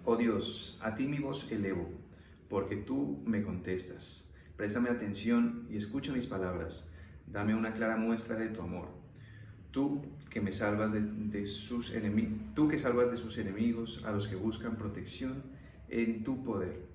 Oh Dios, a ti mi voz elevo, porque tú me contestas. Préstame atención y escucha mis palabras. Dame una clara muestra de tu amor. Tú que me salvas de sus enemigos, tú que salvas de sus enemigos a los que buscan protección en tu poder.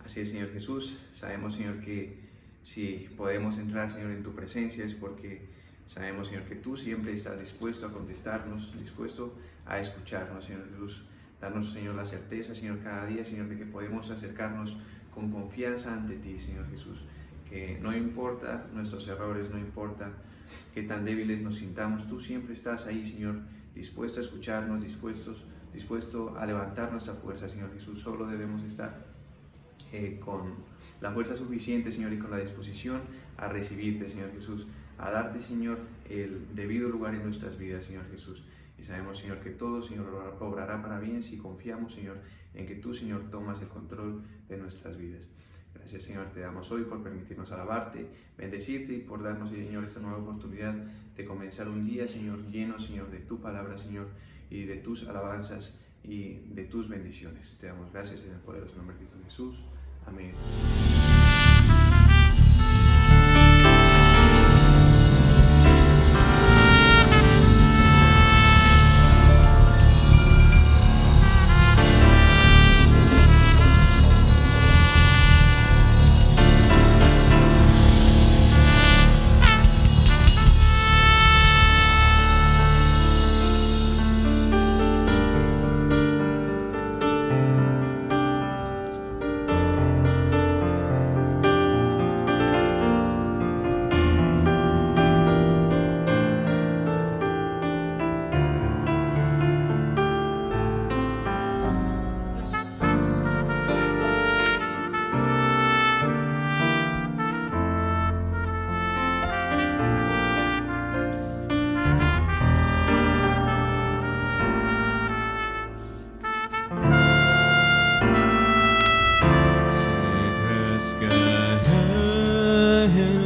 Así es, Señor Jesús. Sabemos, Señor, que si podemos entrar, Señor, en tu presencia es porque sabemos, Señor, que tú siempre estás dispuesto a contestarnos, dispuesto a escucharnos, Señor Jesús. Danos, Señor, la certeza, Señor, cada día, Señor, de que podemos acercarnos con confianza ante ti, Señor Jesús. Que no importa nuestros errores, no importa qué tan débiles nos sintamos, tú siempre estás ahí, Señor, dispuesto a escucharnos, dispuesto a levantar nuestra fuerza, Señor Jesús. Solo debemos estar con la fuerza suficiente, Señor, y con la disposición a recibirte, Señor Jesús, a darte, Señor, el debido lugar en nuestras vidas, Señor Jesús. Y sabemos, Señor, que todo, Señor, obrará para bien si confiamos, Señor, en que tú, Señor, tomas el control de nuestras vidas. Gracias, Señor, te damos hoy por permitirnos alabarte, bendecirte y por darnos, Señor, esta nueva oportunidad de comenzar un día, Señor, lleno, Señor, de tu palabra, Señor, y de tus alabanzas y de tus bendiciones. Te damos gracias en el poderoso nombre de Cristo Jesús. Amén.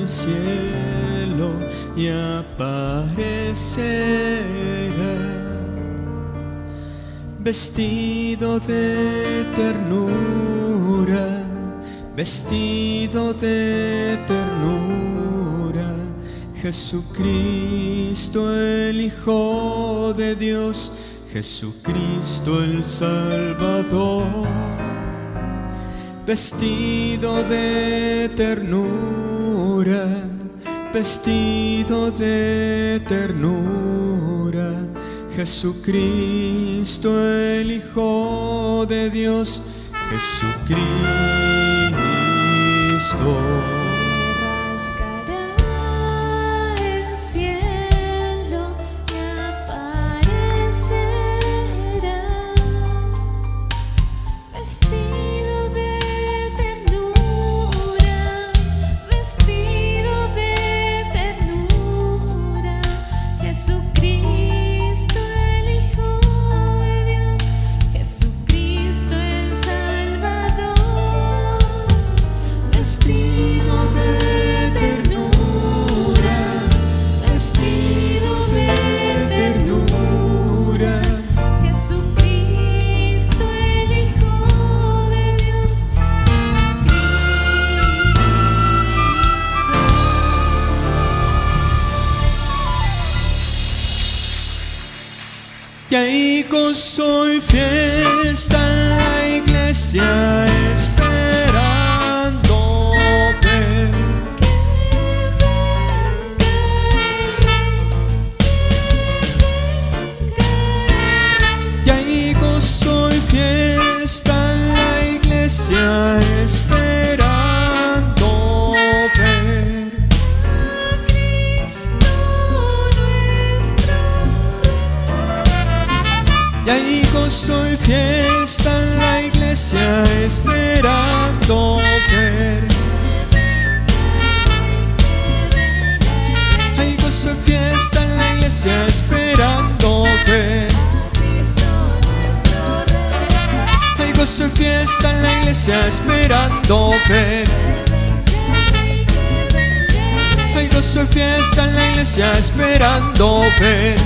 Cielo y aparecerá vestido de ternura, vestido de ternura. Jesucristo el Hijo de Dios, Jesucristo el Salvador, vestido de ternura, vestido de ternura. Jesucristo el Hijo de Dios, Jesucristo. Vestido de Y hay gozo y fiesta en la iglesia esperando ver. Y hay gozo y fiesta en la iglesia esperando ver. Y hay gozo y fiesta en la iglesia esperando ver. Hay gozo y fiesta en la iglesia esperando ver. Hay gozo y fiesta en la iglesia esperando ver. Hay gozo y fiesta en la iglesia esperando ver.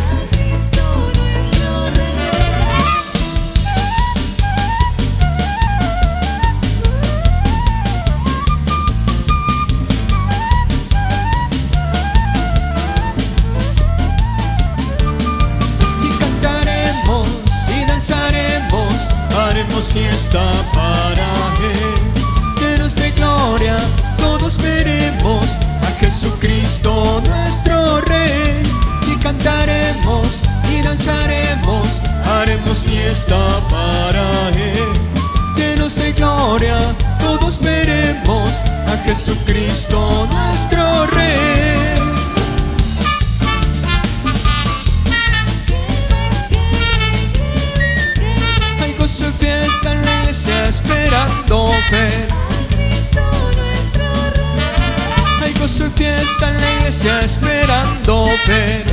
Haremos fiesta para Él, llenos de gloria, todos veremos a Jesucristo nuestro Rey. Y cantaremos y danzaremos, haremos fiesta para Él, llenos de gloria, todos veremos a Jesucristo nuestro Rey. Fiesta en la iglesia esperando ver. Hay gozo y fiesta en la iglesia esperando ver.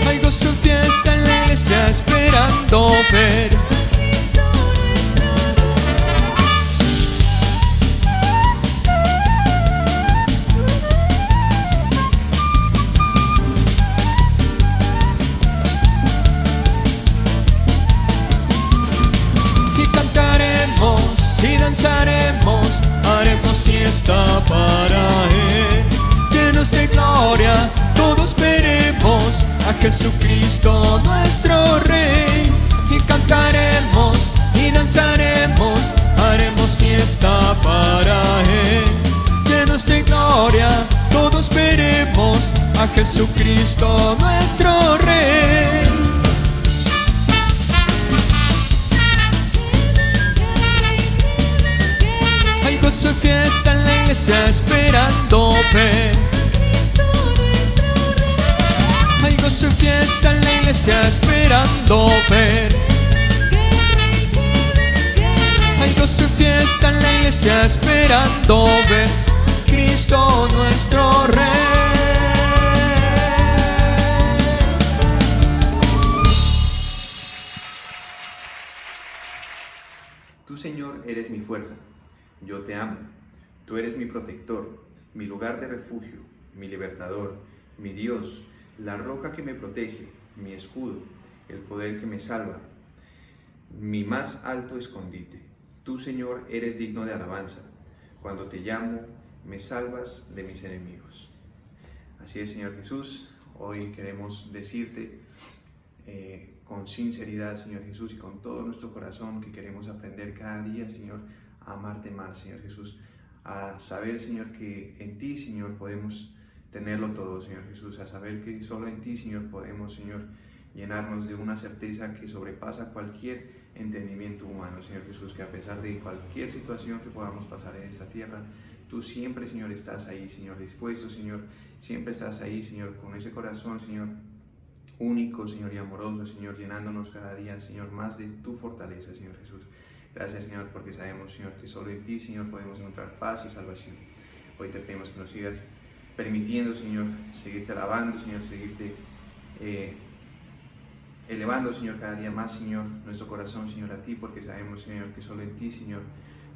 Hay gozo y fiesta en la iglesia esperando ver. Y danzaremos, haremos fiesta para Él, llenos de gloria, todos veremos a Jesucristo nuestro Rey. Y cantaremos y danzaremos, haremos fiesta para Él, llenos de gloria, todos veremos a Jesucristo nuestro Rey. Hay gozo y fiesta en la iglesia esperando ver. Hay gozo y fiesta en la iglesia esperando ver. Hay gozo y fiesta en la iglesia esperando ver Cristo nuestro Rey. Tú, Señor, eres mi fuerza. Yo te amo. Tú eres mi protector, mi lugar de refugio, mi libertador, mi Dios, la roca que me protege, mi escudo, el poder que me salva, mi más alto escondite. Tú, Señor, eres digno de alabanza. Cuando te llamo, me salvas de mis enemigos. Así es, Señor Jesús. Hoy queremos decirte con sinceridad, Señor Jesús, y con todo nuestro corazón que queremos aprender cada día, Señor, a amarte más, Señor Jesús, a saber, Señor, que en ti, Señor, podemos tenerlo todo, Señor Jesús, a saber que solo en ti, Señor, podemos, Señor, llenarnos de una certeza que sobrepasa cualquier entendimiento humano, Señor Jesús, que a pesar de cualquier situación que podamos pasar en esta tierra, tú siempre, Señor, estás ahí, Señor, dispuesto, Señor, siempre estás ahí, Señor, con ese corazón, Señor, único, Señor, y amoroso, Señor, llenándonos cada día, Señor, más de tu fortaleza, Señor Jesús. Gracias, Señor, porque sabemos, Señor, que solo en ti, Señor, podemos encontrar paz y salvación. Hoy te pedimos que nos sigas permitiendo, Señor, seguirte alabando, Señor, seguirte elevando, Señor, cada día más, Señor, nuestro corazón, Señor, a ti, porque sabemos, Señor, que solo en ti, Señor,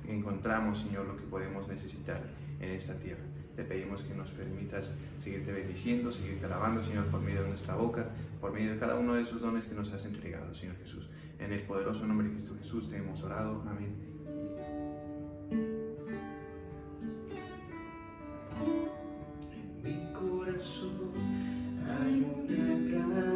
encontramos, Señor, lo que podemos necesitar en esta tierra. Te pedimos que nos permitas seguirte bendiciendo, seguirte alabando, Señor, por medio de nuestra boca, por medio de cada uno de esos dones que nos has entregado, Señor Jesús. En el poderoso nombre de Cristo Jesús te hemos orado. Amén. En mi corazón hay una gran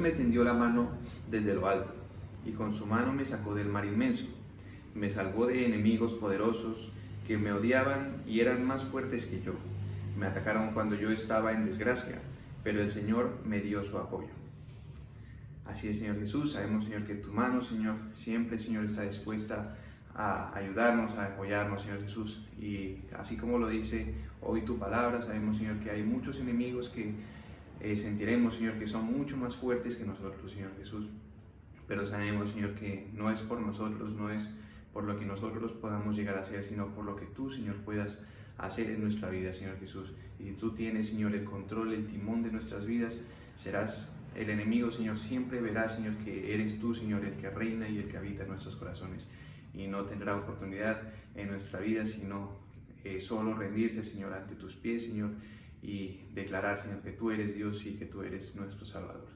me tendió la mano desde lo alto, y con su mano me sacó del mar inmenso. Me salvó de enemigos poderosos que me odiaban y eran más fuertes que yo. Me atacaron cuando yo estaba en desgracia, pero el Señor me dio su apoyo. Así es, Señor Jesús. Sabemos, Señor, que tu mano, Señor, siempre, Señor, está dispuesta a ayudarnos, a apoyarnos, Señor Jesús. Y así como lo dice hoy tu palabra, sabemos, Señor, que hay muchos enemigos que sentiremos, Señor, que son mucho más fuertes que nosotros, Señor Jesús. Pero sabemos, Señor, que no es por nosotros, no es por lo que nosotros podamos llegar a ser, sino por lo que tú, Señor, puedas hacer en nuestra vida, Señor Jesús. Y si tú tienes, Señor, el control, el timón de nuestras vidas, serás el enemigo, Señor, siempre verá, Señor, que eres tú, Señor, el que reina y el que habita en nuestros corazones. Y no tendrá oportunidad en nuestra vida, sino solo rendirse, Señor, ante tus pies, Señor, y declarar, Señor, que tú eres Dios y que tú eres nuestro Salvador.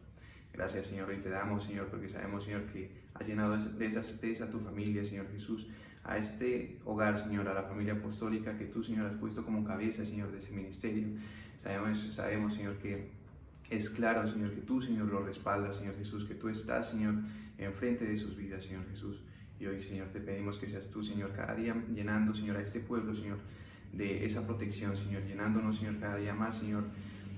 Gracias, Señor, y te damos, Señor, porque sabemos, Señor, que has llenado de esa certeza a tu familia, Señor Jesús, a este hogar, Señor, a la familia apostólica que tú, Señor, has puesto como cabeza, Señor, de ese ministerio. Sabemos, Señor, que es claro, Señor, que tú, Señor, lo respaldas, Señor Jesús, que tú estás, Señor, enfrente de sus vidas, Señor Jesús. Y hoy, Señor, te pedimos que seas tú, Señor, cada día llenando, Señor, a este pueblo, Señor, de esa protección, Señor, llenándonos, Señor, cada día más, Señor,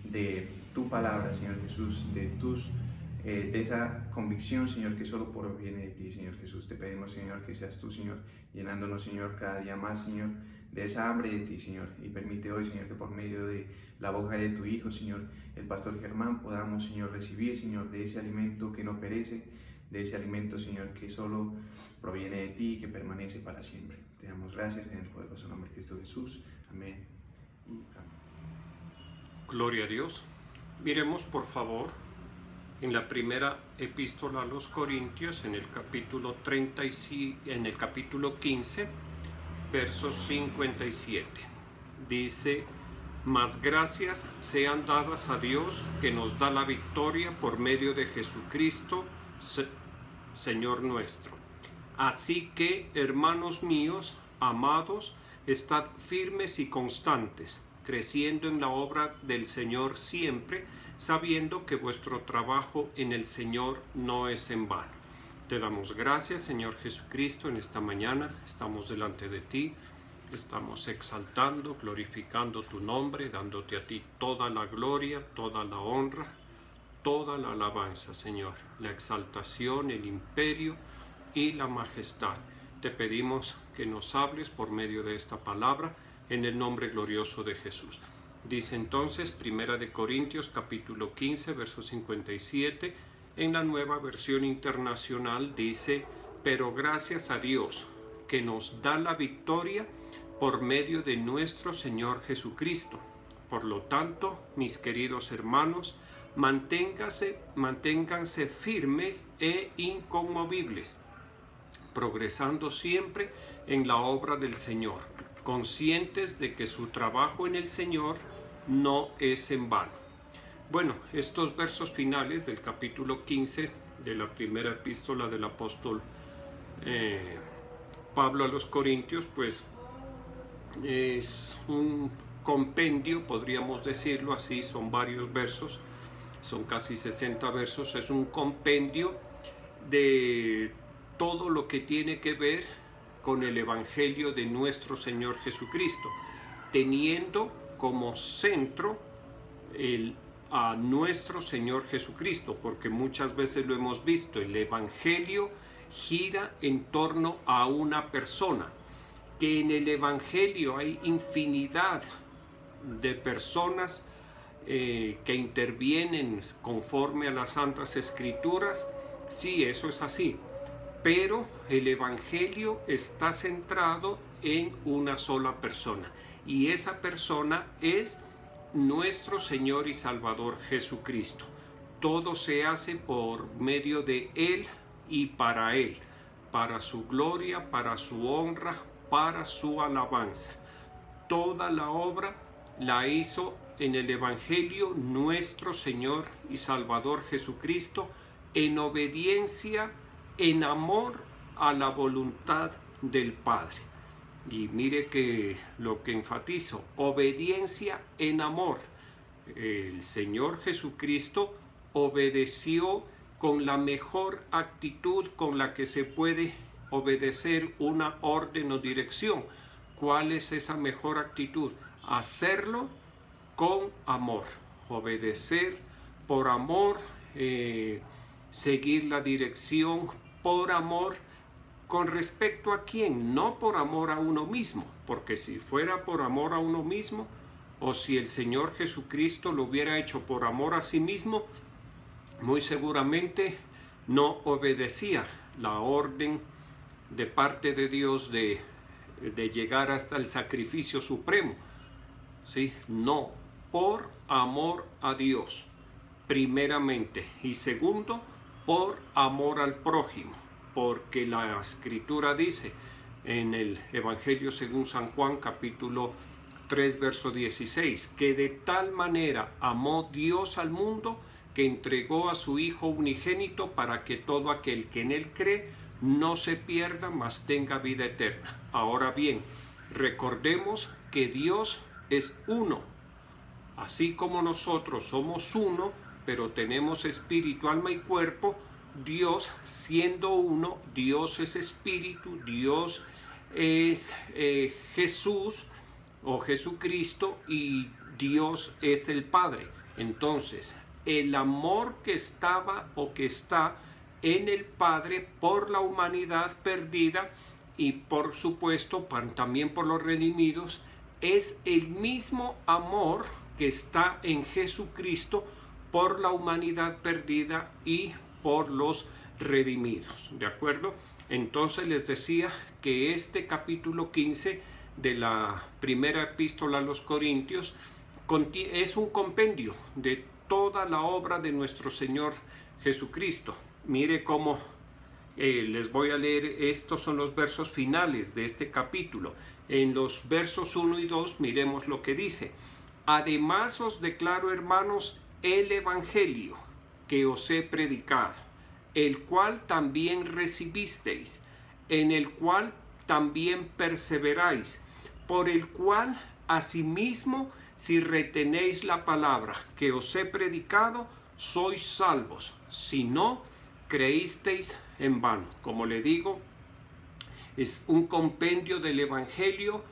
de tu palabra, Señor Jesús, de esa convicción, Señor, que solo proviene de ti, Señor Jesús. Te pedimos, Señor, que seas tú, Señor, llenándonos, Señor, cada día más, Señor, de esa hambre de ti, Señor. Y permite hoy, Señor, que por medio de la boca de tu Hijo, Señor, el pastor Germán, podamos, Señor, recibir, Señor, de ese alimento que no perece, de ese alimento, Señor, que solo proviene de ti y que permanece para siempre. Te damos gracias en el poderoso nombre de Cristo Jesús. Amén y amén. Gloria a Dios. Miremos, por favor, en la primera epístola a los Corintios, en el capítulo 15, versos 57. Dice: mas gracias sean dadas a Dios, que nos da la victoria por medio de Jesucristo, Señor nuestro. Así que, hermanos míos, amados, estad firmes y constantes, creciendo en la obra del Señor siempre, sabiendo que vuestro trabajo en el Señor no es en vano. Te damos gracias, Señor Jesucristo, en esta mañana. Estamos delante de ti, estamos exaltando, glorificando tu nombre, dándote a ti toda la gloria, toda la honra, toda la alabanza, Señor, la exaltación, el imperio y la majestad. Te pedimos que nos hables por medio de esta palabra, en el nombre glorioso de Jesús. Dice entonces, 1 Corintios capítulo 15, verso 57, en la Nueva Versión Internacional dice: pero gracias a Dios, que nos da la victoria por medio de nuestro Señor Jesucristo. Por lo tanto, mis queridos hermanos, manténganse firmes e inconmovibles, progresando siempre en la obra del Señor, conscientes de que su trabajo en el Señor no es en vano. Bueno, estos versos finales del capítulo 15 de la primera epístola del apóstol Pablo a los Corintios, pues es un compendio, podríamos decirlo así. Son varios versos, son casi 60 versos. Es un compendio de todo lo que tiene que ver con el Evangelio de nuestro Señor Jesucristo, teniendo como centro a nuestro Señor Jesucristo, porque muchas veces lo hemos visto, el Evangelio gira en torno a una persona, que en el Evangelio hay infinidad de personas que intervienen conforme a las Santas Escrituras. Sí, eso es así, pero el Evangelio está centrado en una sola persona, y esa persona es nuestro Señor y Salvador Jesucristo. Todo se hace por medio de Él y para Él, para su gloria, para su honra, para su alabanza. Toda la obra la hizo en el Evangelio nuestro Señor y Salvador Jesucristo, en obediencia, en amor a la voluntad del Padre. Y mire que lo que enfatizo: obediencia en amor. El Señor Jesucristo obedeció con la mejor actitud con la que se puede obedecer una orden o dirección. ¿Cuál es esa mejor actitud? Hacerlo con amor, obedecer por amor, seguir la dirección por amor. ¿Con respecto a quién? No por amor a uno mismo, porque si fuera por amor a uno mismo, o si el Señor Jesucristo lo hubiera hecho por amor a sí mismo, muy seguramente no obedecía la orden de parte de Dios de llegar hasta el sacrificio supremo. ¿Sí? No, por amor a Dios, primeramente, y segundo, por amor al prójimo, porque la Escritura dice en el Evangelio según San Juan, capítulo 3, verso 16, que de tal manera amó Dios al mundo que entregó a su Hijo unigénito para que todo aquel que en él cree no se pierda, mas tenga vida eterna. Ahora bien, recordemos que Dios es uno, así como nosotros somos uno, pero tenemos espíritu, alma y cuerpo. Dios, siendo uno, Dios es espíritu, Dios es Jesús o Jesucristo, y Dios es el Padre. Entonces, el amor que estaba o que está en el Padre por la humanidad perdida y por supuesto también por los redimidos, es el mismo amor que está en Jesucristo por la humanidad perdida y por los redimidos. ¿De acuerdo? Entonces les decía que este capítulo 15 de la primera epístola a los Corintios es un compendio de toda la obra de nuestro Señor Jesucristo. Mire cómo les voy a leer, estos son los versos finales de este capítulo. En los versos 1 y 2 miremos lo que dice: además os declaro, hermanos, el evangelio que os he predicado, el cual también recibisteis, en el cual también perseveráis, por el cual asimismo, si retenéis la palabra que os he predicado, sois salvos, si no creísteis en vano. Como le digo, es un compendio del evangelio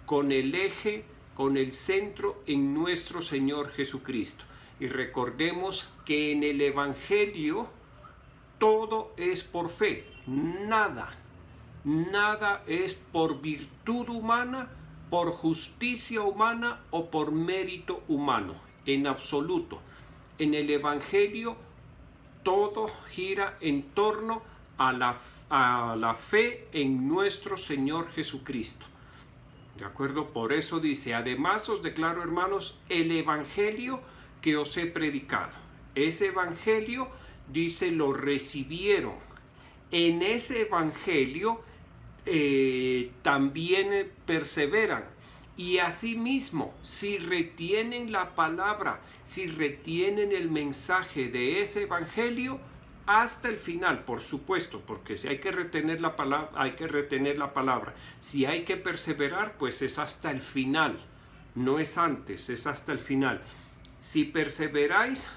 con el eje, con el centro en nuestro Señor Jesucristo. Y recordemos que en el evangelio todo es por fe, nada es por virtud humana, por justicia humana o por mérito humano, en absoluto. En el evangelio todo gira en torno a la fe en nuestro Señor Jesucristo. ¿De acuerdo? Por eso dice: además os declaro, hermanos, el evangelio que os he predicado. Ese evangelio, dice, lo recibieron. En ese evangelio también perseveran. Y asimismo, si retienen la palabra, si retienen el mensaje de ese evangelio hasta el final, por supuesto, porque si hay que retener la palabra, hay que retener la palabra. Si hay que perseverar, pues es hasta el final, no es antes, es hasta el final. Si perseveráis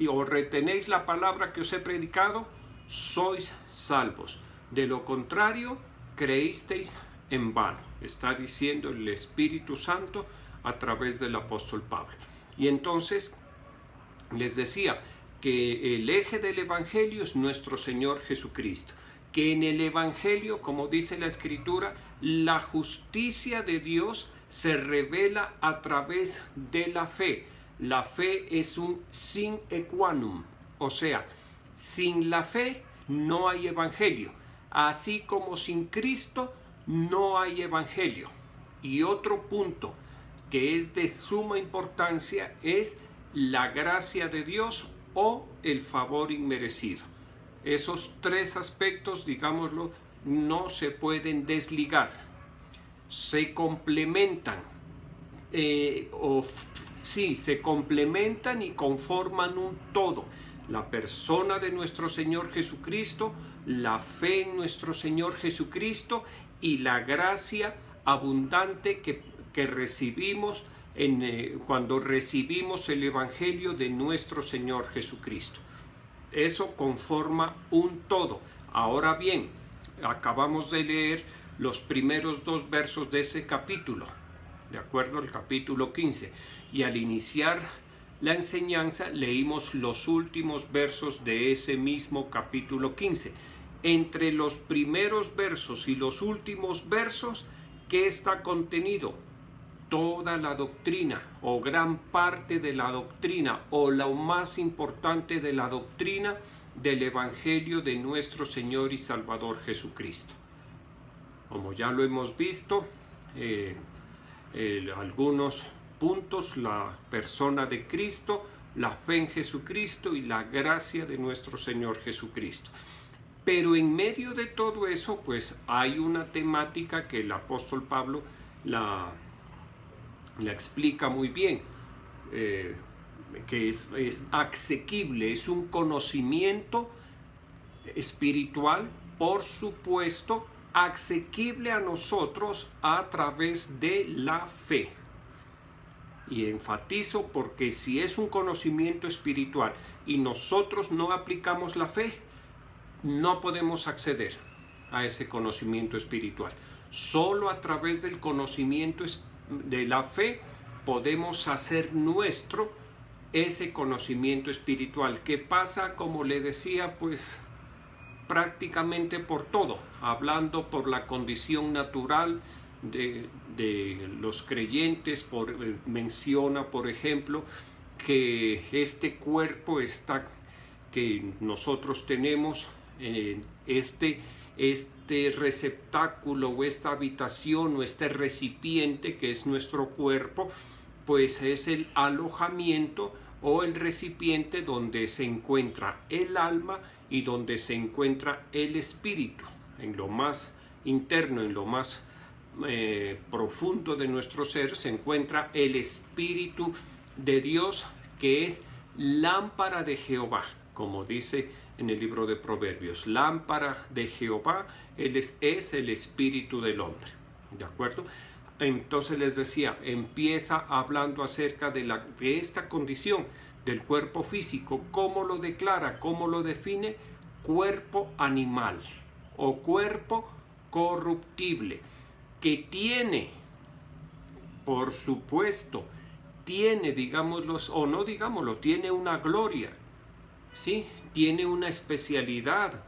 o retenéis la palabra que os he predicado, sois salvos. De lo contrario, creísteis en vano. Está diciendo el Espíritu Santo a través del apóstol Pablo. Y entonces les decía que el eje del evangelio es nuestro Señor Jesucristo, que en el evangelio, como dice la Escritura, la justicia de Dios se revela a través de la fe. La fe es un sine qua non, o sea, sin la fe no hay evangelio, así como sin Cristo no hay evangelio. Y otro punto que es de suma importancia es la gracia de Dios o el favor inmerecido. Esos tres aspectos, digámoslo, no se pueden desligar, se complementan, se complementan y conforman un todo. La persona de nuestro Señor Jesucristo, la fe en nuestro Señor Jesucristo y la gracia abundante que recibimos cuando recibimos el Evangelio de nuestro Señor Jesucristo. Eso conforma un todo. Ahora bien, acabamos de leer los primeros 2 versos de ese capítulo, de acuerdo al capítulo 15, y al iniciar la enseñanza leímos los últimos versos de ese mismo capítulo 15. Entre los primeros versos y los últimos versos, ¿qué está contenido? Toda la doctrina, o gran parte de la doctrina, o lo más importante de la doctrina del Evangelio de nuestro Señor y Salvador Jesucristo. Como ya lo hemos visto, algunos puntos: la persona de Cristo, la fe en Jesucristo y la gracia de nuestro Señor Jesucristo. Pero en medio de todo eso, pues hay una temática que el apóstol Pablo la explica muy bien, que es asequible, es un conocimiento espiritual, por supuesto, asequible a nosotros a través de la fe. Y enfatizo porque si es un conocimiento espiritual y nosotros no aplicamos la fe, no podemos acceder a ese conocimiento espiritual. Solo a través del conocimiento de la fe podemos hacer nuestro ese conocimiento espiritual, que pasa, como le decía, pues prácticamente por todo, hablando por la condición natural de los creyentes. Menciona, por ejemplo, que este cuerpo que nosotros tenemos, este receptáculo o esta habitación o este recipiente que es nuestro cuerpo, pues es el alojamiento o el recipiente donde se encuentra el alma y donde se encuentra el espíritu. En lo más interno, en lo más profundo de nuestro ser, se encuentra el Espíritu de Dios, que es lámpara de Jehová, como dice en el libro de Proverbios. Lámpara de Jehová es el espíritu del hombre. ¿De acuerdo? Entonces les decía, empieza hablando acerca de esta condición del cuerpo físico. ¿Cómo lo declara? ¿Cómo lo define? Cuerpo animal o cuerpo corruptible, que tiene, por supuesto, digámoslo o no digámoslo, tiene una gloria, ¿sí? Tiene una especialidad.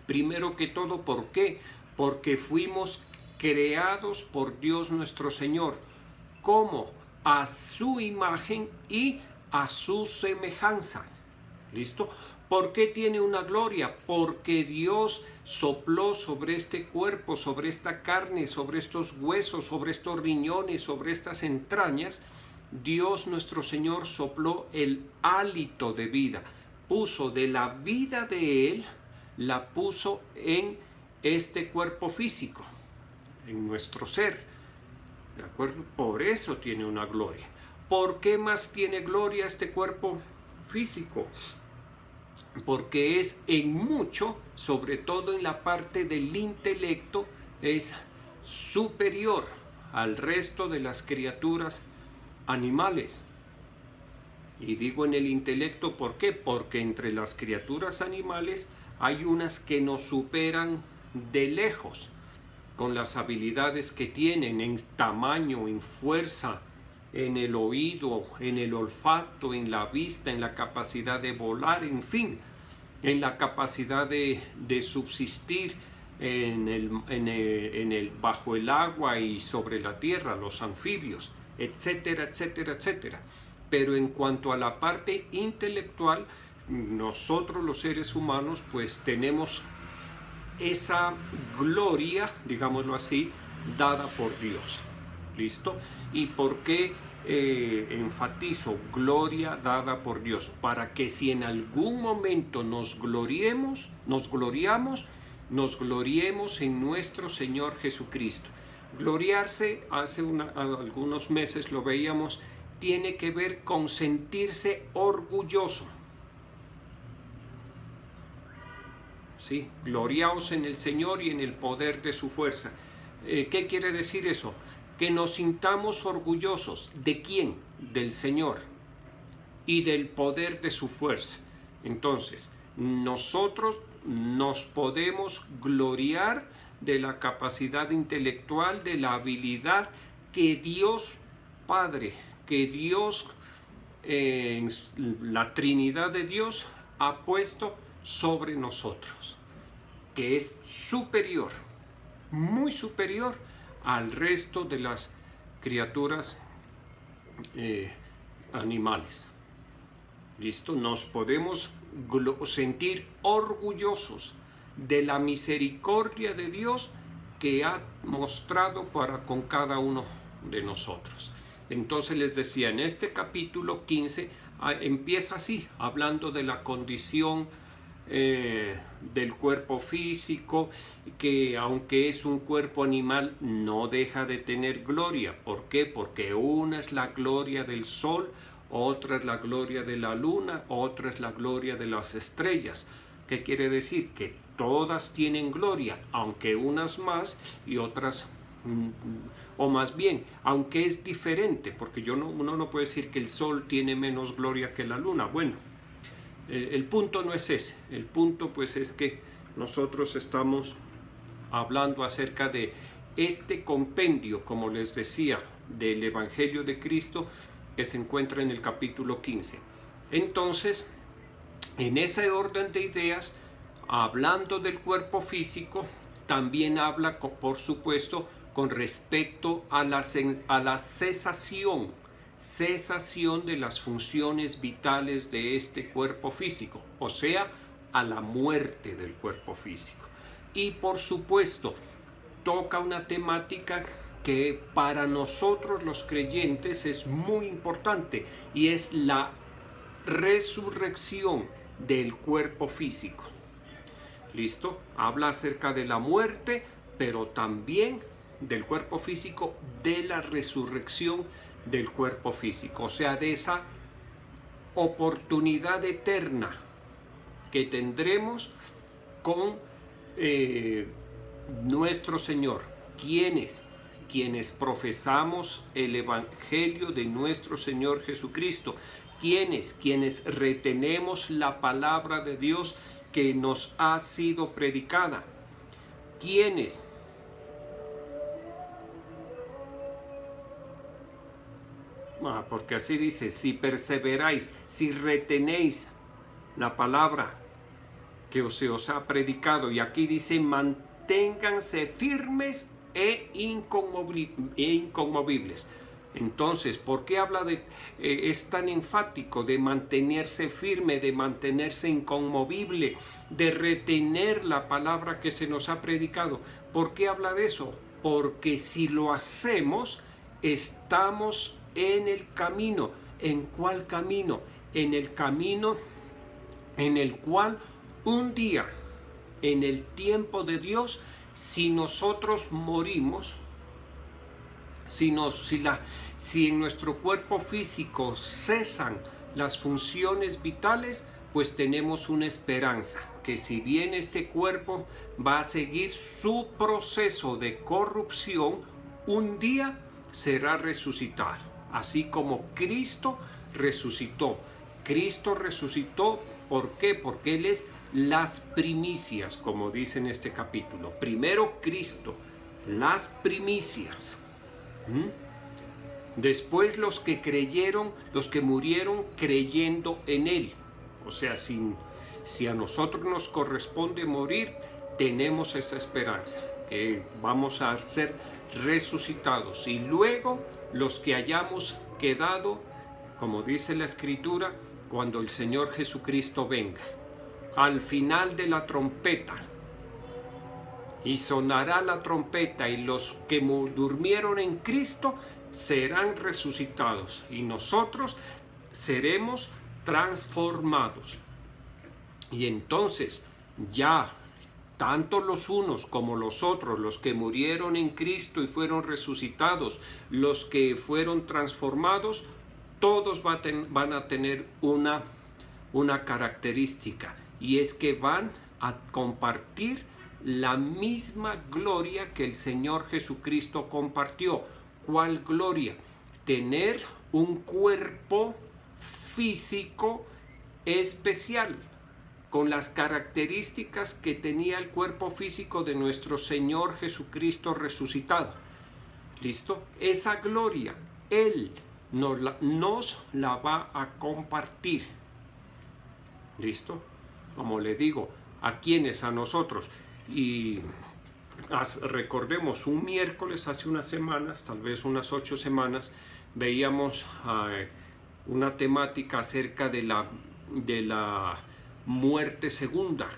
Primero que todo, ¿por qué? Porque fuimos creados por Dios nuestro Señor. ¿Cómo? A su imagen y a su semejanza. ¿Listo? ¿Por qué tiene una gloria? Porque Dios sopló sobre este cuerpo, sobre esta carne, sobre estos huesos, sobre estos riñones, sobre estas entrañas. Dios nuestro Señor sopló el hálito de vida. Puso de la vida de Él, la puso en este cuerpo físico, en nuestro ser. ¿De acuerdo? Por eso tiene una gloria. ¿Por qué más tiene gloria este cuerpo físico? Porque es en mucho, sobre todo en la parte del intelecto, es superior al resto de las criaturas animales. Y digo en el intelecto, ¿por qué? Porque entre las criaturas animales hay unas que nos superan de lejos, con las habilidades que tienen en tamaño, en fuerza, en el oído, en el olfato, en la vista, en la capacidad de volar, en fin, en la capacidad de subsistir bajo el agua y sobre la tierra, los anfibios, etcétera, etcétera, etcétera. Pero en cuanto a la parte intelectual, nosotros los seres humanos pues tenemos esa gloria, digámoslo así, dada por Dios. ¿Listo? ¿Y por qué enfatizo gloria dada por Dios? Para que si en algún momento nos gloriemos en nuestro Señor Jesucristo. Gloriarse, hace algunos meses lo veíamos, tiene que ver con sentirse orgulloso. ¿Sí? Gloriaos en el Señor y en el poder de su fuerza. ¿Qué quiere decir eso? Que nos sintamos orgullosos. ¿De quién? Del Señor y del poder de su fuerza. Entonces, nosotros nos podemos gloriar de la capacidad intelectual, de la habilidad que Dios Padre, que Dios, la Trinidad de Dios, ha puesto sobre nosotros, que es superior, muy superior al resto de las criaturas animales. ¿Listo? Nos podemos sentir orgullosos de la misericordia de Dios que ha mostrado para con cada uno de nosotros. Entonces les decía, en este capítulo 15 empieza así, hablando de la condición del cuerpo físico, que aunque es un cuerpo animal no deja de tener gloria. ¿Por qué? Porque una es la gloria del sol, otra es la gloria de la luna, otra es la gloria de las estrellas. ¿Qué quiere decir? Que todas tienen gloria, aunque unas más y otras, o más bien, aunque es diferente, porque uno no puede decir que el sol tiene menos gloria que la luna. Bueno, el punto no es ese. El punto pues es que nosotros estamos hablando acerca de este compendio, como les decía, del Evangelio de Cristo, que se encuentra en el capítulo 15. Entonces, en ese orden de ideas, hablando del cuerpo físico, también habla, por supuesto, con respecto a la cesación de las funciones vitales de este cuerpo físico, o sea, a la muerte del cuerpo físico. Y por supuesto, toca una temática que para nosotros los creyentes es muy importante, y es la resurrección del cuerpo físico. ¿Listo? Habla acerca de la muerte, pero también del cuerpo físico, de la resurrección del cuerpo físico, o sea, de esa oportunidad eterna que tendremos con nuestro Señor. Quienes profesamos el Evangelio de nuestro Señor Jesucristo, quienes retenemos la palabra de Dios que nos ha sido predicada, porque así dice, si perseveráis, si retenéis la palabra que se os ha predicado, y aquí dice, manténganse firmes e inconmovibles. Entonces, ¿por qué habla es tan enfático de mantenerse firme, de mantenerse inconmovible, de retener la palabra que se nos ha predicado? ¿Por qué habla de eso? Porque si lo hacemos, estamos en el camino. ¿En cuál camino? En el camino en el cual un día, en el tiempo de Dios, si nosotros morimos, si en nuestro cuerpo físico cesan las funciones vitales, pues tenemos una esperanza, que si bien este cuerpo va a seguir su proceso de corrupción, un día será resucitado, así como Cristo resucitó. Cristo resucitó, ¿por qué? Porque Él es las primicias, como dice en este capítulo. Primero Cristo, las primicias. Después los que creyeron, los que murieron creyendo en Él. O sea, si a nosotros nos corresponde morir, tenemos esa esperanza, que vamos a ser resucitados. Y luego los que hayamos quedado, como dice la Escritura, cuando el Señor Jesucristo venga, al final de la trompeta, y sonará la trompeta, y los que durmieron en Cristo serán resucitados, y nosotros seremos transformados. Y entonces ya tanto los unos como los otros, los que murieron en Cristo y fueron resucitados, los que fueron transformados, todos van a tener una característica, y es que van a compartir la misma gloria que el Señor Jesucristo compartió. ¿Cuál gloria? Tener un cuerpo físico especial, con las características que tenía el cuerpo físico de nuestro Señor Jesucristo resucitado. ¿Listo? Esa gloria Él nos la va a compartir. ¿Listo? Como le digo, ¿a quiénes? A nosotros. Y recordemos, un miércoles hace unas semanas, tal vez unas 8 semanas, veíamos una temática acerca de la muerte segunda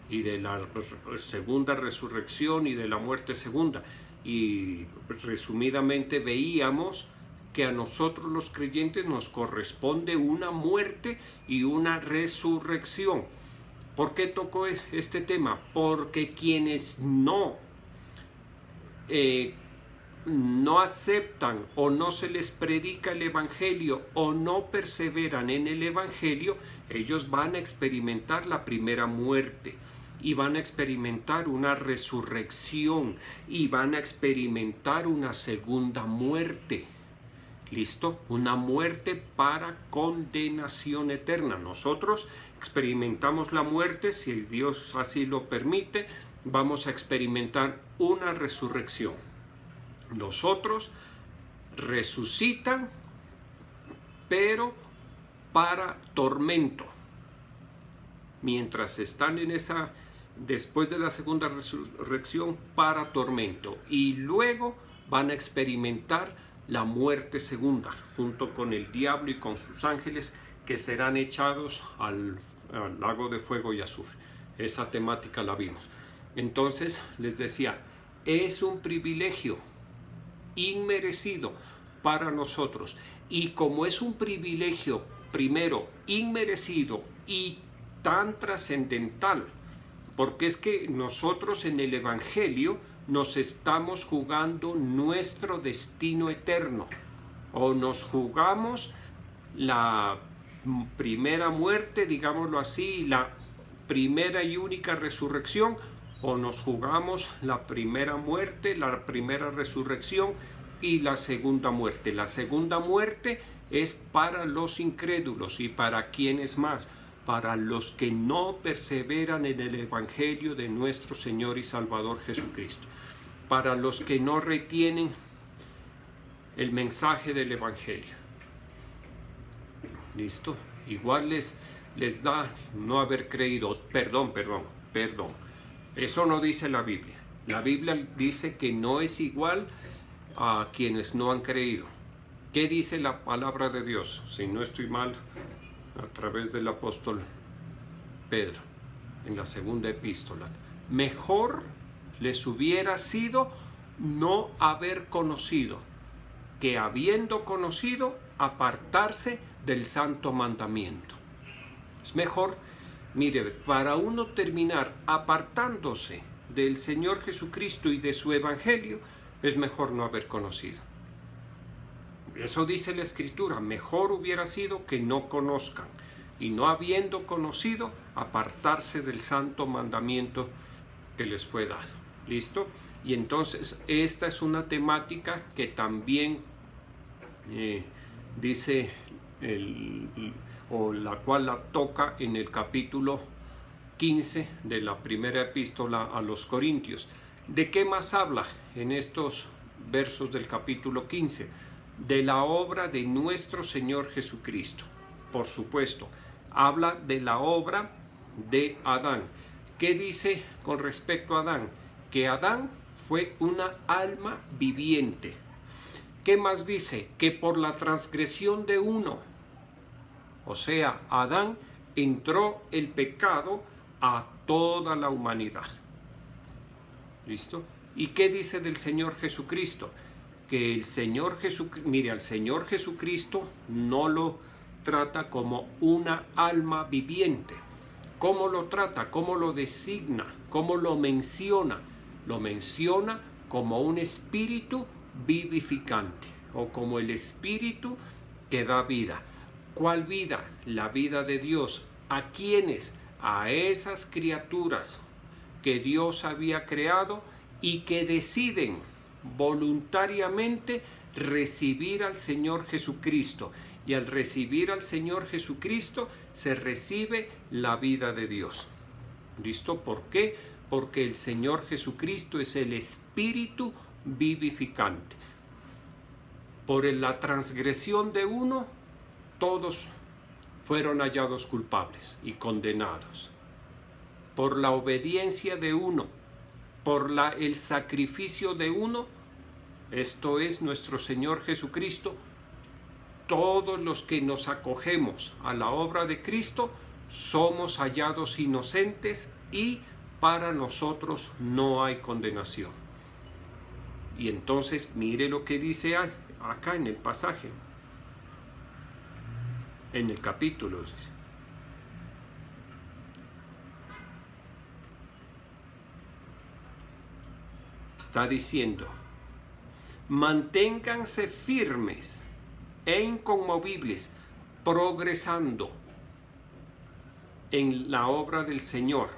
y de la segunda resurrección y de la muerte segunda. Y resumidamente veíamos que a nosotros los creyentes nos corresponde una muerte y una resurrección. ¿Por qué tocó este tema? Porque quienes no aceptan o no se les predica el Evangelio o no perseveran en el Evangelio, ellos van a experimentar la primera muerte y van a experimentar una resurrección y van a experimentar una segunda muerte. ¿Listo? Una muerte para condenación eterna. Nosotros experimentamos la muerte, si Dios así lo permite, vamos a experimentar una resurrección. Nosotros resucitan, pero para tormento. Mientras están en esa, después de la segunda resurrección, para tormento. Y luego van a experimentar la muerte segunda, junto con el diablo y con sus ángeles, que serán echados al lago de fuego y azufre. Esa temática la vimos. Entonces, les decía, es un privilegio inmerecido para nosotros. Y como es un privilegio, primero, inmerecido y tan trascendental, porque es que nosotros en el Evangelio nos estamos jugando nuestro destino eterno, o nos jugamos la primera muerte, digámoslo así, la primera y única resurrección, o nos jugamos la primera muerte, la primera resurrección y la segunda muerte. La segunda muerte es para los incrédulos. ¿Y para quiénes más? Para los que no perseveran en el Evangelio de nuestro Señor y Salvador Jesucristo. Para los que no retienen el mensaje del Evangelio. ¿Listo? Igual les da no haber creído. Perdón. Eso no dice la Biblia. La Biblia dice que no es igual a quienes no han creído. ¿Qué dice la palabra de Dios? Si no estoy mal, a través del apóstol Pedro, en la segunda epístola. Mejor les hubiera sido no haber conocido, que habiendo conocido, apartarse del santo mandamiento. Es mejor, mire, para uno terminar apartándose del Señor Jesucristo y de su Evangelio, es mejor no haber conocido. Eso dice la Escritura, mejor hubiera sido que no conozcan, y no habiendo conocido, apartarse del santo mandamiento que les fue dado. ¿Listo? Y entonces esta es una temática que también dice, o la cual la toca en el capítulo 15 de la primera epístola a los Corintios. ¿De qué más habla en estos versos del capítulo 15? De la obra de nuestro Señor Jesucristo. Por supuesto, habla de la obra de Adán. ¿Qué dice con respecto a Adán? Que Adán fue una alma viviente. ¿Qué más dice? Que por la transgresión de uno, o sea, Adán, entró el pecado a toda la humanidad. ¿Listo? ¿Y qué dice del Señor Jesucristo? Que el Señor Jesucristo, mire, al Señor Jesucristo no lo trata como una alma viviente. ¿Cómo lo trata? ¿Cómo lo designa? ¿Cómo lo menciona? Lo menciona como un espíritu vivificante o como el espíritu que da vida. ¿Cuál vida? La vida de Dios. ¿A quiénes? A esas criaturas que Dios había creado y que deciden voluntariamente recibir al Señor Jesucristo. Y al recibir al Señor Jesucristo, se recibe la vida de Dios. ¿Listo? ¿Por qué? Porque el Señor Jesucristo es el Espíritu vivificante. Por la transgresión de uno, todos fueron hallados culpables y condenados. Por la obediencia de uno, por el sacrificio de uno, esto es nuestro Señor Jesucristo, todos los que nos acogemos a la obra de Cristo somos hallados inocentes y para nosotros no hay condenación. Y entonces mire lo que dice acá en el pasaje, en el capítulo. Está diciendo: manténganse firmes e inconmovibles, progresando en la obra del Señor.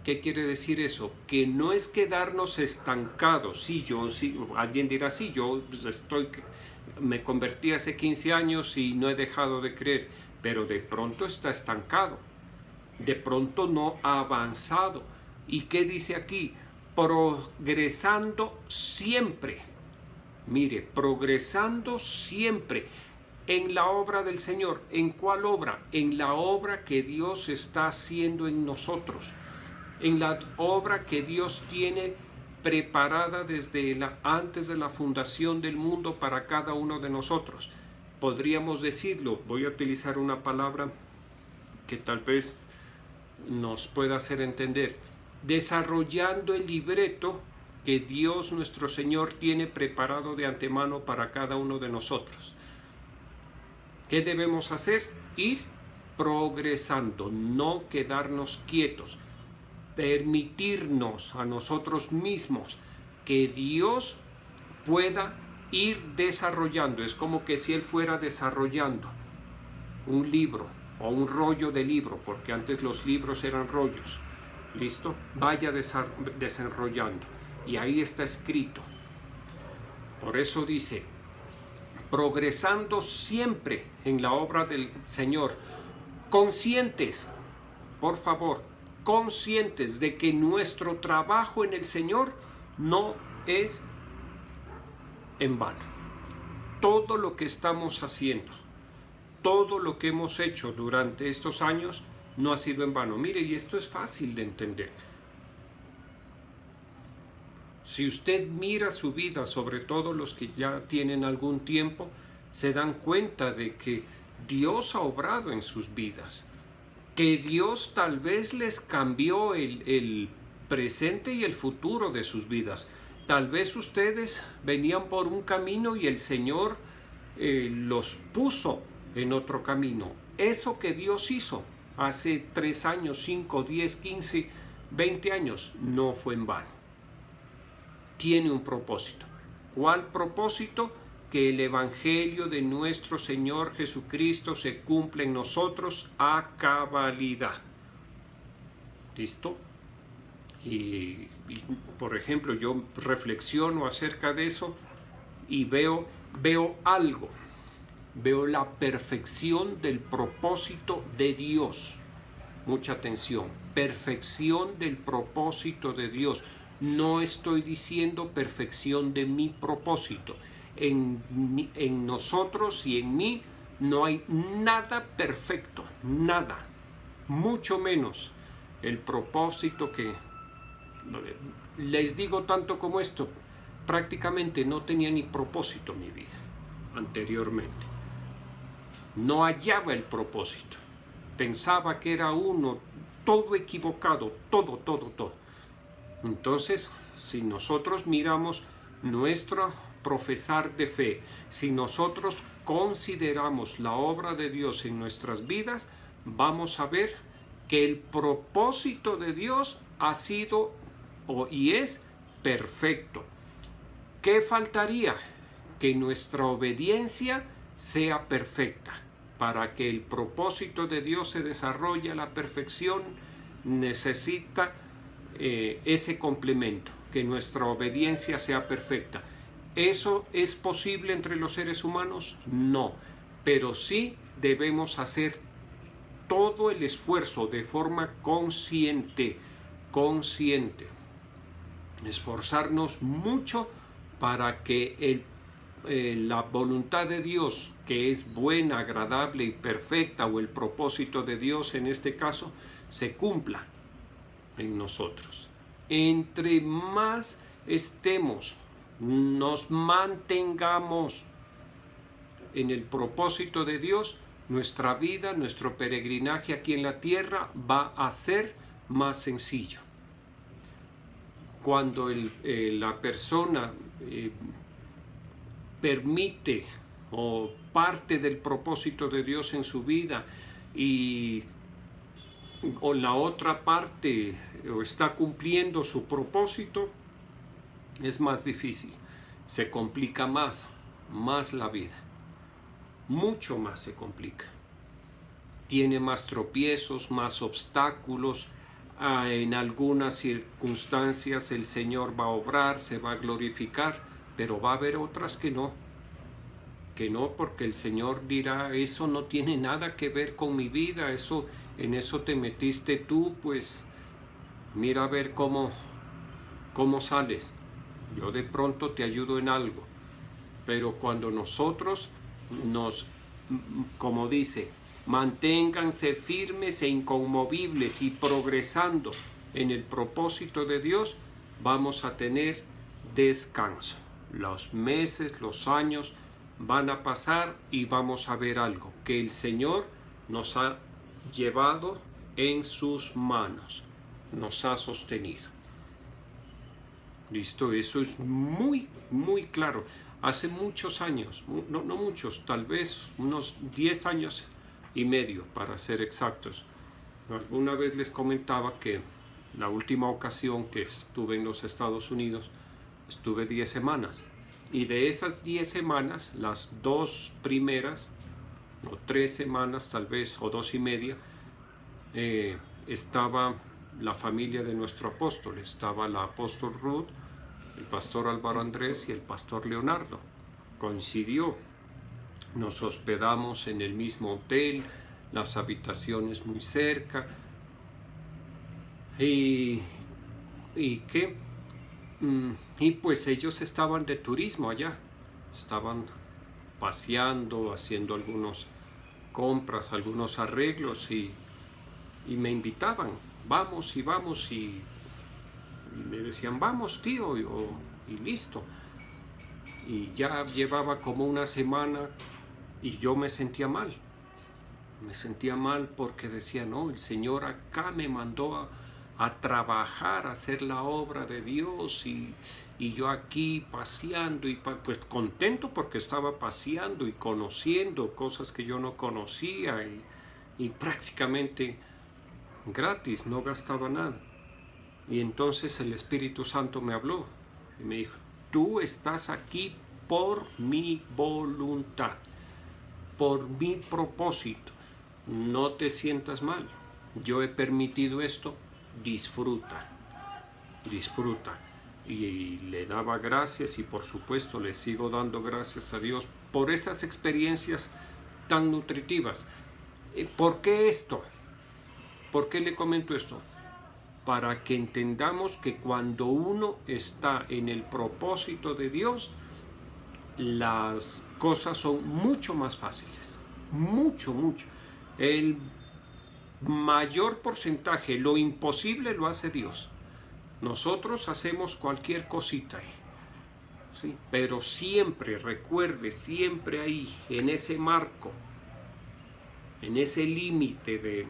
¿Qué quiere decir eso? Que no es quedarnos estancados. Sí, alguien dirá, sí, yo me convertí hace 15 años y no he dejado de creer, pero de pronto está estancado, de pronto no ha avanzado. ¿Y qué dice aquí? Progresando siempre. Mire, progresando siempre en la obra del Señor. ¿En cuál obra? En la obra que Dios está haciendo en nosotros, en la obra que Dios tiene preparada desde antes de la fundación del mundo para cada uno de nosotros. Podríamos decirlo, voy a utilizar una palabra que tal vez nos pueda hacer entender, desarrollando el libreto que Dios nuestro Señor tiene preparado de antemano para cada uno de nosotros. ¿Qué debemos hacer? Ir progresando, no quedarnos quietos, permitirnos a nosotros mismos que Dios pueda ir desarrollando. Es como que si Él fuera desarrollando un libro o un rollo de libro, porque antes los libros eran rollos. ¿Listo? Vaya desarrollando. Y ahí está escrito. Por eso dice, progresando siempre en la obra del Señor, conscientes, por favor, conscientes de que nuestro trabajo en el Señor no es en vano. Todo lo que estamos haciendo, todo lo que hemos hecho durante estos años no ha sido en vano. Mire, y esto es fácil de entender. Si usted mira su vida, sobre todo los que ya tienen algún tiempo, se dan cuenta de que Dios ha obrado en sus vidas, que Dios tal vez les cambió el presente y el futuro de sus vidas. Tal vez ustedes venían por un camino y el Señor los puso en otro camino. Eso que Dios hizo hace 3 años, 5, 10, 15, 20 años, no fue en vano. Tiene un propósito. ¿Cuál propósito? Que el Evangelio de nuestro Señor Jesucristo se cumpla en nosotros a cabalidad. ¿Listo? Y por ejemplo, yo reflexiono acerca de eso y veo algo. Veo la perfección del propósito de Dios. Mucha atención. Perfección del propósito de Dios. No estoy diciendo perfección de mi propósito. En nosotros y en mí no hay nada perfecto, nada. Mucho menos el propósito que... Les digo tanto como esto, prácticamente no tenía ni propósito mi vida anteriormente. No hallaba el propósito. Pensaba que era uno, todo equivocado, todo. Entonces, si nosotros miramos nuestro profesar de fe, si nosotros consideramos la obra de Dios en nuestras vidas, vamos a ver que el propósito de Dios ha sido y es perfecto. ¿Qué faltaría? Que nuestra obediencia sea perfecta. Para que el propósito de Dios se desarrolle a la perfección, necesita ese complemento, que nuestra obediencia sea perfecta. ¿Eso es posible entre los seres humanos? No, pero sí debemos hacer todo el esfuerzo de forma consciente, esforzarnos mucho para que la voluntad de Dios, que es buena, agradable y perfecta, o el propósito de Dios en este caso, se cumpla en nosotros. Entre más estemos, nos mantengamos en el propósito de Dios, nuestra vida, nuestro peregrinaje aquí en la tierra va a ser más sencillo. Cuando la persona permite o parte del propósito de Dios en su vida o la otra parte o está cumpliendo su propósito, es más difícil, se complica más la vida, mucho más se complica, tiene más tropiezos, más obstáculos. En algunas circunstancias el Señor va a obrar, se va a glorificar, pero va a haber otras que no, porque el Señor dirá, eso no tiene nada que ver con mi vida, en eso te metiste tú, pues mira a ver cómo sales. Yo de pronto te ayudo en algo, pero cuando nosotros como dice, manténganse firmes e inconmovibles y progresando en el propósito de Dios, vamos a tener descanso. Los meses, los años van a pasar y vamos a ver algo, que el Señor nos ha llevado en sus manos, nos ha sostenido. ¿Listo? Eso es muy, muy claro. Hace muchos años, no muchos, tal vez unos 10 años y medio, para ser exactos. Alguna vez les comentaba que la última ocasión que estuve en los Estados Unidos, estuve 10 semanas. Y de esas 10 semanas, las 2 primeras, o 3 semanas tal vez, o 2 y media, estaba la familia de nuestro apóstol. Estaba la apóstol Ruth, el pastor Álvaro Andrés y el pastor Leonardo. Coincidió. Nos hospedamos en el mismo hotel, las habitaciones muy cerca. Y pues ellos estaban de turismo allá. Estaban paseando, haciendo algunas compras, algunos arreglos y me invitaban, vamos, y me decían, vamos tío, y listo. Y ya llevaba como una semana y yo me sentía mal porque decía, no, el Señor acá me mandó a trabajar, a hacer la obra de Dios y yo aquí paseando y pues contento porque estaba paseando y conociendo cosas que yo no conocía y prácticamente gratis, no gastaba nada. Y entonces el Espíritu Santo me habló y me dijo, tú estás aquí por mi voluntad, por mi propósito, no te sientas mal, yo he permitido esto, disfruta. Y le daba gracias y por supuesto le sigo dando gracias a Dios por esas experiencias tan nutritivas. ¿Por qué esto? ¿Por qué le comento esto? Para que entendamos que cuando uno está en el propósito de Dios, las cosas son mucho más fáciles, mucho. El mayor porcentaje, lo imposible lo hace Dios. Nosotros hacemos cualquier cosita ahí, ¿sí? Pero siempre, recuerde, siempre ahí, en ese marco, en ese límite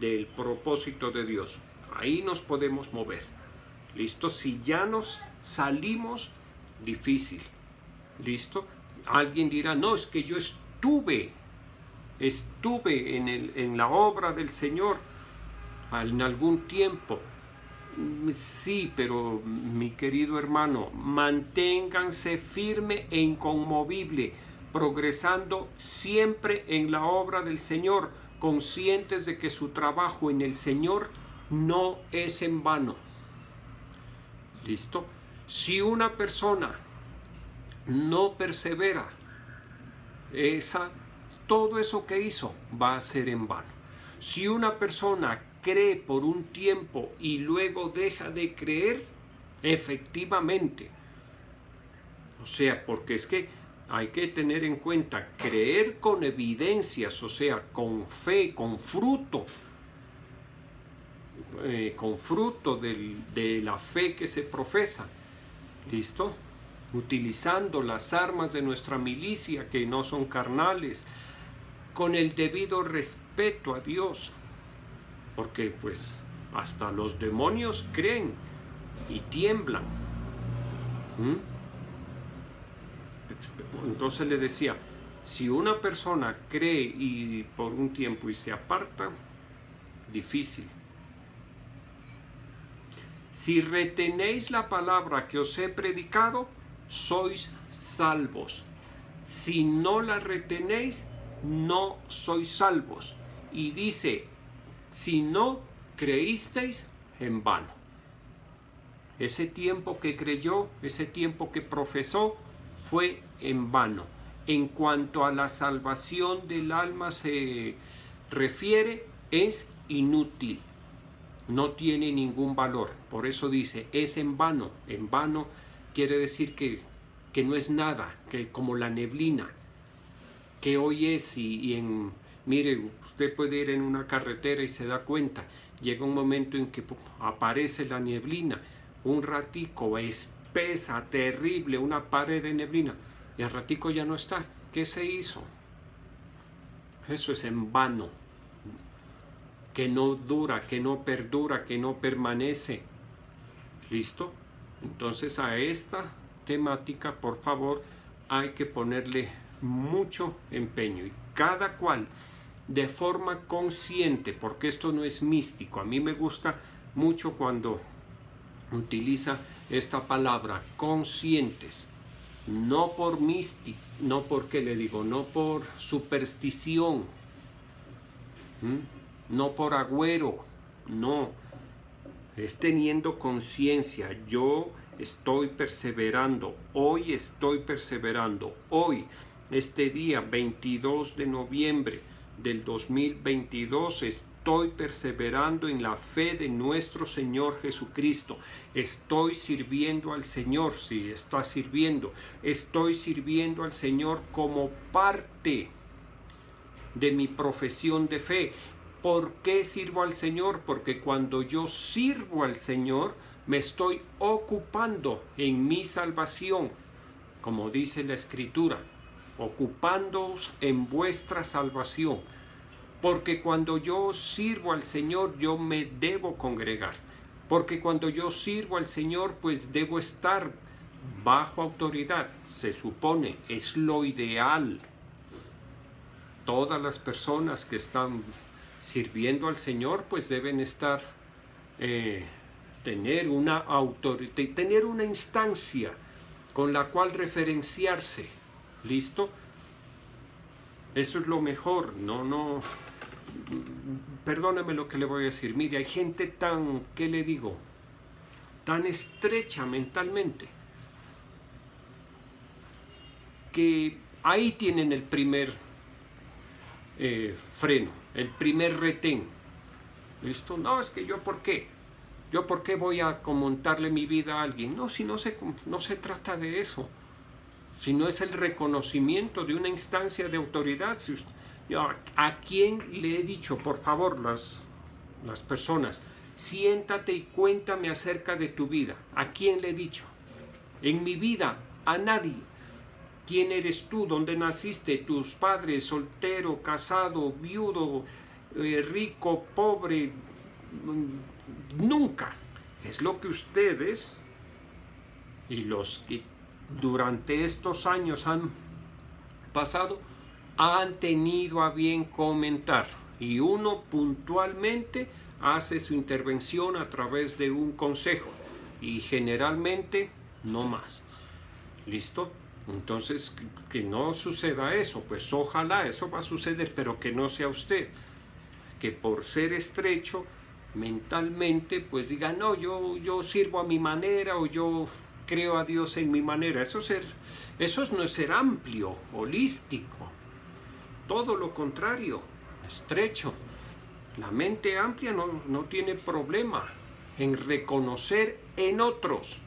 del propósito de Dios, ahí nos podemos mover. ¿Listo? Si ya nos salimos, difícil. ¿Listo? Alguien dirá, no, es que yo estuve en la obra del Señor en algún tiempo. Sí, pero mi querido hermano, manténganse firme e inconmovible, progresando siempre en la obra del Señor, conscientes de que su trabajo en el Señor no es en vano. ¿Listo? Si una persona no persevera, esa todo eso que hizo va a ser en vano. Si una persona cree por un tiempo y luego deja de creer, efectivamente, o sea, porque es que hay que tener en cuenta, creer con evidencias, o sea, con fe, con fruto de la fe que se profesa, ¿listo? Utilizando las armas de nuestra milicia, que no son carnales, con el debido respeto a Dios, porque pues hasta los demonios creen y tiemblan. Entonces le decía, si una persona cree y por un tiempo y se aparta, difícil. Si retenéis la palabra que os he predicado, sois salvos. Si no la retenéis, no sois salvos. Y dice, si no creísteis, en vano. Ese tiempo que creyó, ese tiempo que profesó, fue en vano. En cuanto a la salvación del alma se refiere, es inútil. No tiene ningún valor. Por eso dice, es en vano. En vano quiere decir que no es nada, que como la neblina, que hoy es mire, usted puede ir en una carretera y se da cuenta, llega un momento en que aparece la neblina, un ratico espesa, terrible, una pared de neblina, y al ratico ya no está. ¿Qué se hizo? Eso es en vano, que no dura, que no perdura, que no permanece. ¿Listo? Entonces a esta temática, por favor, hay que ponerle mucho empeño, y cada cual de forma consciente, porque esto no es místico. A mí me gusta mucho cuando utiliza esta palabra, conscientes, no por místico, no porque le digo, no por superstición, no por agüero, no, es teniendo conciencia. Yo estoy perseverando, hoy estoy perseverando, hoy, este día 22 de noviembre del 2022, estoy perseverando en la fe de nuestro Señor Jesucristo. Estoy sirviendo al Señor, sí, está sirviendo. Estoy sirviendo al Señor como parte de mi profesión de fe. ¿Por qué sirvo al Señor? Porque cuando yo sirvo al Señor, me estoy ocupando en mi salvación, como dice la Escritura, ocupándoos en vuestra salvación. Porque cuando yo sirvo al Señor, yo me debo congregar. Porque cuando yo sirvo al Señor, pues debo estar bajo autoridad. Se supone, es lo ideal. Todas las personas que están sirviendo al Señor, pues deben estar, tener una autoridad, tener una instancia con la cual referenciarse. ¿Listo? Eso es lo mejor. Perdóneme lo que le voy a decir. Mire, hay gente tan, ¿qué le digo? Tan estrecha mentalmente, que ahí tienen el primer freno, el primer retén. ¿Listo? No, es que yo ¿por qué? ¿Yo por qué voy a comentarle mi vida a alguien? No, si no se trata de eso, sino es el reconocimiento de una instancia de autoridad. ¿A quién le he dicho, por favor, las personas, siéntate y cuéntame acerca de tu vida? ¿A quién le he dicho? En mi vida, a nadie. ¿Quién eres tú? ¿Dónde naciste? ¿Tus padres? ¿Soltero? ¿Casado? ¿Viudo? ¿Rico? ¿Pobre? Nunca. Es lo que ustedes y los que durante estos años han pasado han tenido a bien comentar, y uno puntualmente hace su intervención a través de un consejo, y generalmente no más. ¿Listo? Entonces, que no suceda eso. Pues ojalá eso va a suceder, pero que no sea usted, que por ser estrecho mentalmente, pues diga, no, yo sirvo a mi manera, o yo creo a Dios en mi manera. Eso no es ser amplio, holístico. todo lo contrario, estrecho. La mente amplia no tiene problema en reconocer en otros.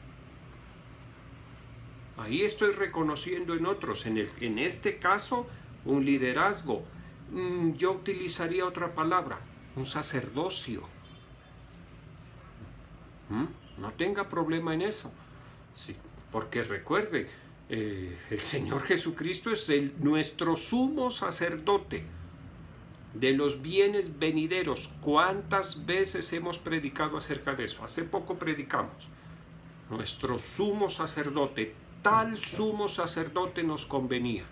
Ahí estoy reconociendo en otros. En este caso, un liderazgo. Yo utilizaría otra palabra, un sacerdocio. No tenga problema en eso. Sí, porque recuerde, el Señor Jesucristo es nuestro sumo sacerdote de los bienes venideros. ¿Cuántas veces hemos predicado acerca de eso? Hace poco predicamos. Nuestro sumo sacerdote, tal sumo sacerdote nos convenía.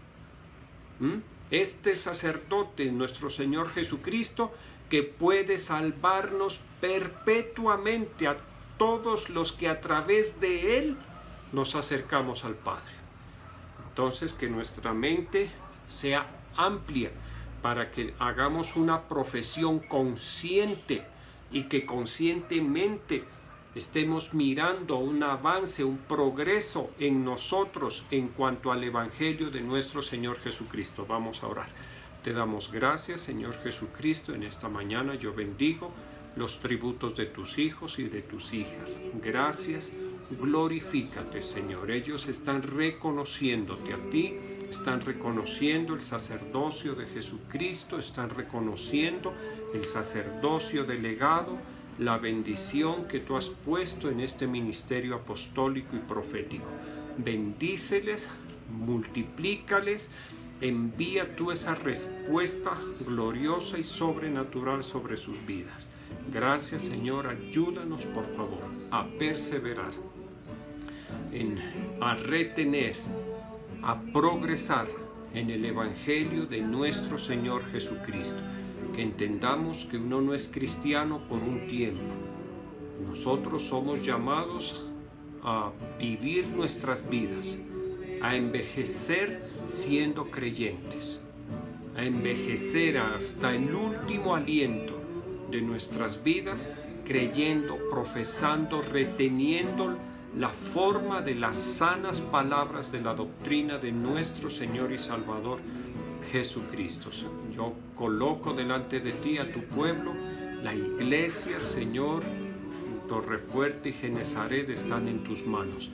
Este sacerdote, nuestro Señor Jesucristo, que puede salvarnos perpetuamente a todos los que a través de Él nos acercamos al Padre. Entonces, que nuestra mente sea amplia para que hagamos una profesión consciente y que conscientemente estemos mirando un avance, un progreso en nosotros en cuanto al Evangelio de nuestro Señor Jesucristo. Vamos a orar. Te damos gracias, Señor Jesucristo. En esta mañana yo bendigo los tributos de tus hijos y de tus hijas. Gracias, glorifícate, Señor. Ellos están reconociéndote a ti, están reconociendo el sacerdocio de Jesucristo, están reconociendo el sacerdocio delegado, la bendición que tú has puesto en este ministerio apostólico y profético. Bendíceles, multiplícales, envía tú esa respuesta gloriosa y sobrenatural sobre sus vidas. Gracias, Señor, ayúdanos por favor a perseverar, a retener, a progresar en el Evangelio de nuestro Señor Jesucristo. Que entendamos que uno no es cristiano por un tiempo. Nosotros somos llamados a vivir nuestras vidas, a envejecer siendo creyentes, a envejecer hasta el último aliento de nuestras vidas, creyendo, profesando, reteniendo la forma de las sanas palabras de la doctrina de nuestro Señor y Salvador Jesucristo. Yo coloco delante de ti a tu pueblo, la iglesia, Señor. Torrefuerte y Genezaret están en tus manos.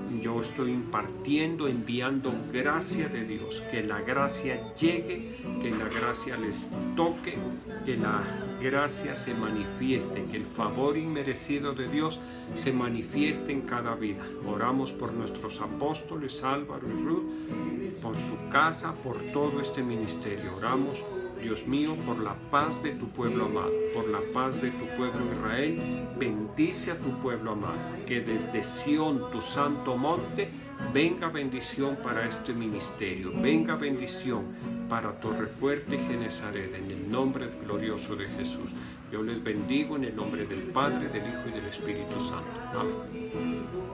Y yo estoy impartiendo, enviando gracia de Dios, que la gracia llegue, que la gracia les toque, que la gracia se manifieste, que el favor inmerecido de Dios se manifieste en cada vida. Oramos por nuestros apóstoles Álvaro y Ruth, por su casa, por todo este ministerio. Oramos, Dios mío, por la paz de tu pueblo amado, por la paz de tu pueblo Israel. Bendice a tu pueblo amado, que desde Sión, tu santo monte, venga bendición para este ministerio, venga bendición para Torrefuerte y Genezaret, en el nombre glorioso de Jesús. Yo les bendigo en el nombre del Padre, del Hijo y del Espíritu Santo. Amén.